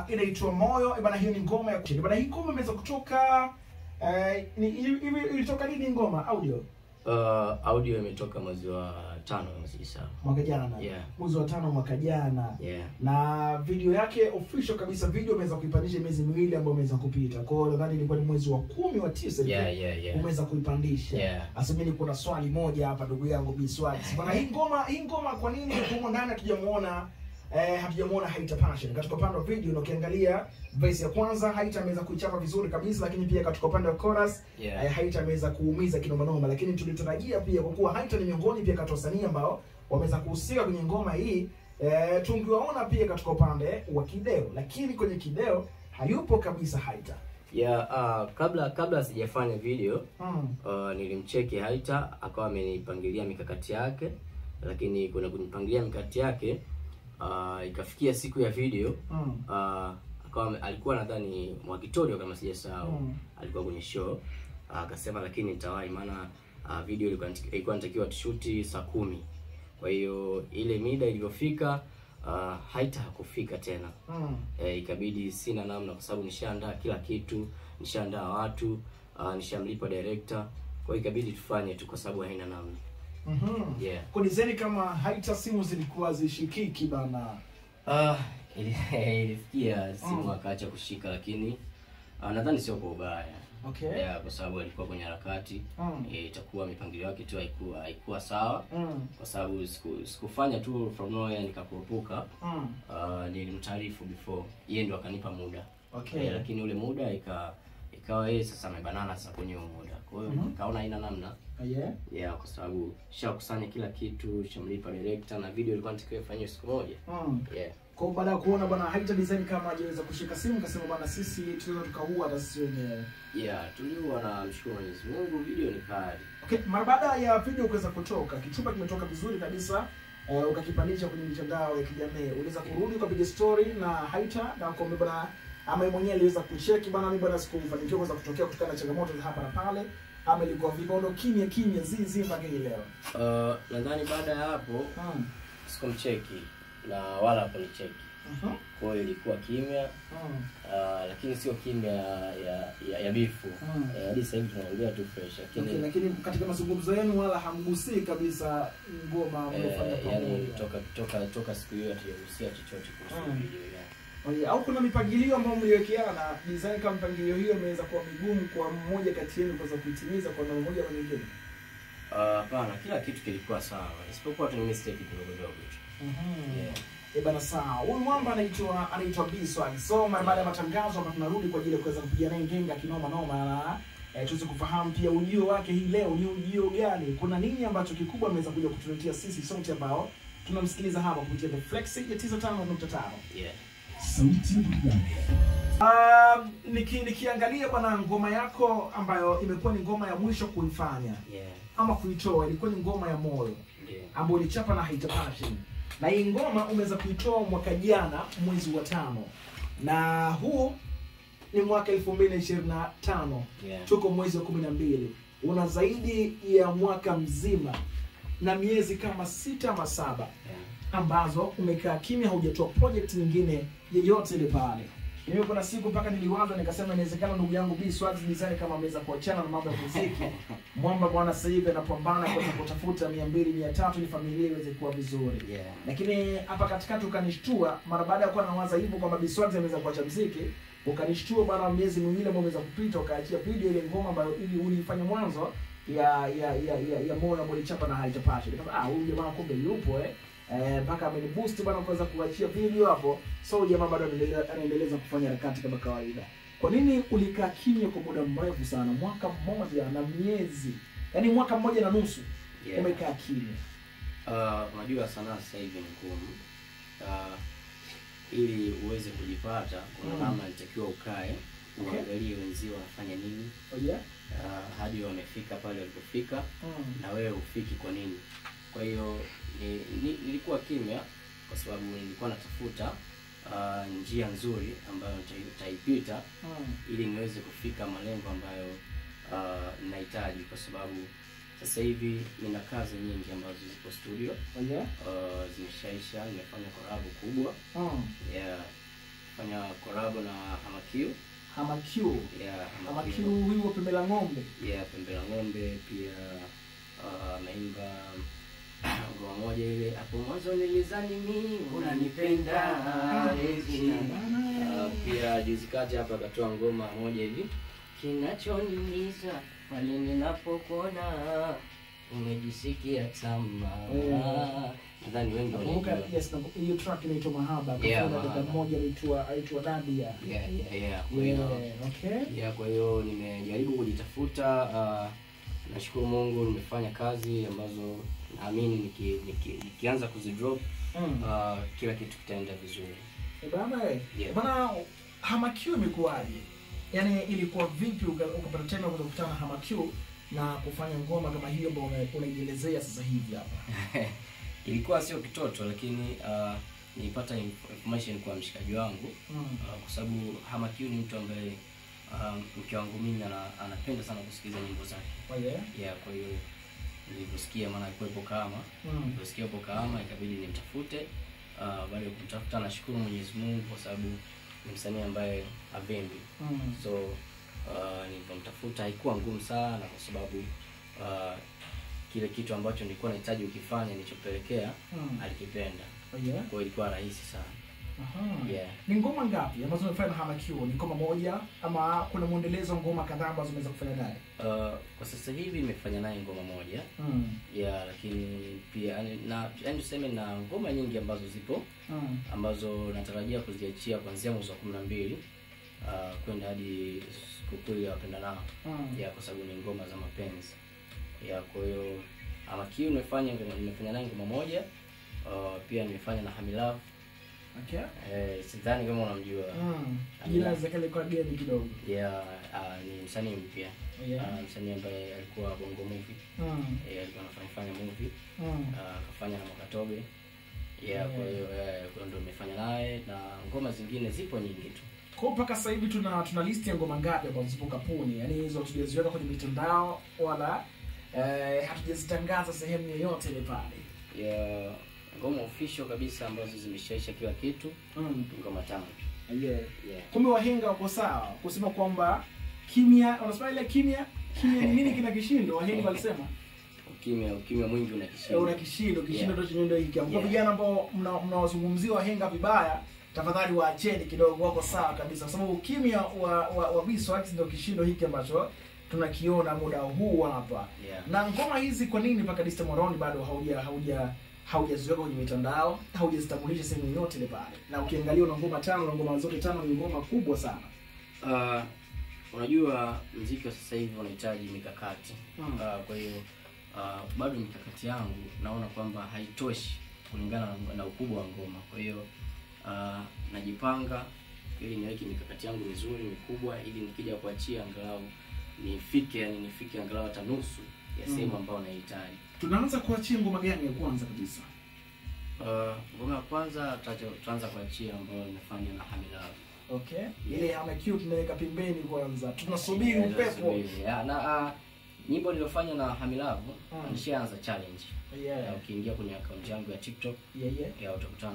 inaitwa Moyo. Bana, hiyo ni ngoma ya bana. Hii ngoma imeweza kutoka ilitoka lini ngoma audio? Audio imetoka mwezi wa 5 mwaka jana. Mwezi wa 5 mwaka jana. Na video yake official kabisa, video imeweza kuipandisha miezi miwili ambayo imeweza kupita. Kwa hiyo nadhani ilikuwa ni mwezi wa 10 wa 9 umeweza kuipandisha. Asemeni kuna swali moja hapa ndugu yangu Biswali. Bana, hii ngoma kwa nini huko ndani hatujamuona Haita Passion? Katika upande wa video na ukiangalia verse ya kwanza Haita ameweza kuichapa vizuri kabisa, lakini pia katika upande wa chorus Haita ameweza kuumiza kinoma noma, lakini tulitarajia pia kwa kuwa Haita ni miongoni pia kati wasanii ambao wameweza kuhusika kwenye ngoma hii, tungewaona pia katika upande wa kideo, lakini kwenye kideo hayupo kabisa Haita. Kabla sijafanya video nilimcheki Haita, akawa amenipangilia mikakati yake, lakini kuna kunipangilia mikakati yake ikafikia siku ya video akawa alikuwa nadhani Mwakitorio kama sijasahau, alikuwa kwenye show, akasema lakini nitawahi, maana video ilikuwa inatakiwa tushuti saa 10. Kwa hiyo ile mida iliyofika Haita hakufika tena. Ikabidi sina namna, kwa sababu nishaandaa kila kitu, nishaandaa watu, nishamlipa director, kwa hiyo ikabidi tufanye tu kwa sababu haina namna. Kwa design kama Haita simu zilikuwa zishikiki bana. Ilifikia simu akaacha kushika, lakini nadhani sio kwa ubaya. Kwa sababu alikuwa kwenye harakati. Itakuwa mipangilio yake tu haikuwa sawa. Kwa sababu sikufanya tu from nowhere nikakurupuka. Nilimtaarifu before, yeye ndo akanipa muda. Lakini ule muda ikawa yeye sasa amebanana sasa kwenye muda. Kwa hiyo nikaona haina namna. Kwa sababu shakusanya kila kitu, shamlipa director, na video ilikuwa inatakiwa ifanywe siku moja. Kwa baada ya kuona bwana Haita design kama hajaweza kushika simu, kasema bwana sisi tunaweza tukaua hata sisi wenyewe. Tuliua, na mshukuru Mwenyezi Mungu, video ni kali. Mara baada ya video kuweza kutoka, kichupa kimetoka vizuri kabisa, ukakipandisha kwenye mitandao ya kijamii, uliweza kurudi ukapiga story na Haita na kwa bwana ama mwenyewe aliweza kucheki bwana, mimi bwana sikufanikiwa kuweza kutokea kutokana na changamoto za hapa na pale, ama ilikuwa vipondo kimya zizi mpaka leo. Nadhani baada ya hapo sikumcheki na wala hakunicheki. Kwa hiyo ilikuwa kimya, lakini sio kimya ya bifu. Hadi sasa hivi tunaongea tu fresh, lakini katika mazungumzo yenu wala hamgusii kabisa ngoma mlofanya pamoja. Yani toka siku hiyo hatujagusia chochote kuhusu video yake. Au kuna mipangilio ambayo mliwekeana design kama mipangilio hiyo imeweza kuwa migumu kwa mmoja kati yenu kuweza kuitimiza kwa namna moja au nyingine? Hapana, kila kitu kilikuwa sawa, isipokuwa tu mistake kidogo tu. Bana, sawa. Huyu mwamba anaitwa Biswali. So baada ya matangazo hapa tunarudi kwa ajili ya kuweza kupiga naye ngenga kinoma noma, na tuweze kufahamu pia ujio wake hii leo ni ujio gani. Kuna nini ambacho kikubwa ameweza kuja kutuletea sisi sote ambao tunamsikiliza hapa kupitia The Flex ya 95.5. Nikiangalia bwana ngoma yako ambayo imekuwa ni ngoma ya mwisho kuifanya ama kuitoa, ilikuwa ni ngoma ya Moyo ambayo ulichapa na Haita Passion. Na hii ngoma umeweza kuitoa mwaka jana mwezi wa 5. Na huu ni mwaka 2025. Tuko mwezi wa 12. Una zaidi ya mwaka mzima na miezi kama 6 ama 7 ambazo umekaa kimya, hujatoa project nyingine yoyote ile pale. Mimi kuna siku mpaka niliwaza nikasema inawezekana ndugu yangu Biswali design kama ameweza kuachana na mambo ya muziki. Mwamba bwana sasa hivi anapambana kwa kutafuta 200 300 ili familia iweze kuwa vizuri. Lakini hapa katikati ukanishtua mara baada ya kuwa nawaza hivyo kwamba Biswali ameweza kuacha muziki, ukanishtua bwana miezi miwili ambayo umeweza kupita ukaachia video ile ngoma ambayo ili ulifanya mwanzo ya Moyo ambayo ulichapa na Haita Passion. Nikasema huyu jamaa kumbe yupo mpaka ameniboost bwana kuweza kuachia video hapo. So jamaa bado anaendeleza kufanya harakati kama kawaida. Kwa nini ulikaa kimya kwa muda mrefu sana, mwaka mmoja na miezi, yani mwaka mmoja na nusu umekaa kimya? Unajua sana sasa hivi ni ngumu. Ili uweze kujipata kuna namna inatakiwa ukae uangalie wenzio wanafanya nini. Hadi wamefika pale walipofika na wewe ufiki kwa nini. Kwa hiyo nilikuwa kimya kwa sababu nilikuwa natafuta njia nzuri ambayo nitaipita ili niweze kufika malengo ambayo ninahitaji, kwa sababu sasa hivi nina kazi nyingi ambazo zipo studio. Zimeshaisha, nimefanya collab kubwa. collab na Hamakiu. Hamakiu. Yeah, Hamakiu huyo Pembe la Ng'ombe. Yeah, Pembe la Ng'ombe pia naimba ngoma moja ile hapo mwanzo nilizani mimi unanipenda. Pia juzi kati hapa akatoa ngoma moja hivi kinachoniumiza pale ninapokuona umejisikia tamaa. Nadhani wengi wanakumbuka. Yes, na hiyo track inaitwa Mahaba. Kuna mmoja aitwa Nadia. Yeah. Okay. Yeah, kwa hiyo nimejaribu kujitafuta. Nashukuru Mungu nimefanya kazi ambazo naamini nikianza kuzidrop kila kitu kitaenda vizuri. Bana, Hamakiu imekuwaje? Yaani ilikuwa vipi ukapata time ya kukutana na Hamakiu na kufanya ngoma kama hiyo ambayo unaielezea sasa hivi hapa? Ilikuwa sio kitoto, lakini nilipata information kwa mshikaji wangu kwa sababu Hamakiu ni mtu ambaye mke wangu mimi anapenda sana kusikiliza nyimbo zake. Yeah, kwa hiyo niliposikia maana alikuwa Kahama. Niliposikia hapo Kahama ikabidi nimtafute. Baada ya kumtafuta nashukuru Mwenyezi Mungu kwa sababu ni msanii ambaye avendi. So nilipomtafuta haikuwa ngumu sana kwa sababu kile kitu ambacho nilikuwa nahitaji ukifanya nilichopelekea alikipenda. Kwa hiyo ilikuwa rahisi sana. Yeah. Ni ngoma ngapi ambazo umefanya na Hamakiu? Ni ngoma moja ama kuna muendelezo ngoma kadhaa ambazo umeweza kufanya naye? Kwa sasa hivi nimefanya naye ngoma moja. Yeah, lakini pia yani tuseme na ngoma nyingi ambazo zipo ambazo natarajia kuziachia kuanzia mwezi wa 12 kwenda hadi sikukuu ya wapendanao. Yeah, kwa sababu ni ngoma za mapenzi. Yeah, kwa hiyo Hamakiu nimefanya naye ngoma moja. Pia nimefanya na Hamilove. Okay. Sidhani kama unamjua. Jina zake liko gani kidogo? Yeah, ni msanii mpya. Msanii ambaye alikuwa Bongo Movie. Alikuwa anafanya movie. Akafanya na Mwakatobe. Yeah, kwa hiyo ndio nimefanya naye na ngoma zingine zipo nyingi tu. Kwa mpaka sasa hivi tuna list ya ngoma ngapi ambazo zipo kapuni? Yaani hizo hatujaziweka kwenye mitandao wala hatujazitangaza sehemu yoyote ile pale. Yeah. Ngoma official kabisa ambazo zimeshaisha kila kitu. Ngoma 5. Yeah. Kumbe wahenga wako sawa kusema kwamba kimya, unasema ile kimya nini kina kishindo? Wahenga walisema ukimya mwingi una kishindo. Una kishindo ndio hiki. Kwa vijana ambao mnawazungumzia wahenga vibaya, tafadhali waacheni kidogo, wako sawa kabisa. Kwa sababu ukimya wa Biswax ndio kishindo hiki ambacho tunakiona muda huu hapa. Na ngoma hizi kwa nini mpaka Dista Moroni bado haujaziweka kwenye mitandao, haujazitambulisha sehemu yote ile pale? Na ukiangalia una ngoma 5 na ngoma zote 5 ni ngoma kubwa sana. Unajua muziki wa sasa hivi unahitaji mikakati. Kwa hiyo bado mikakati yangu naona kwamba haitoshi kulingana na ukubwa wa ngoma. Kwa hiyo najipanga ili niweke mikakati yangu mizuri mikubwa ili nikija kuachia angalau nifike angalau hata nusu ya sehemu ambayo nahitaji. Tunaanza kuachia ngoma gani ya kwanza kabisa? Ngoma ya kwanza tutaanza kuachia ambayo nimefanya na Hamilove. Okay. Ile Hamakiu tunaweka pembeni kwanza. Tunasubiri upepo. Na nyimbo niliyofanya na Hamilove nishaanza challenge. Ukiingia kwenye account yangu ya TikTok, utakutana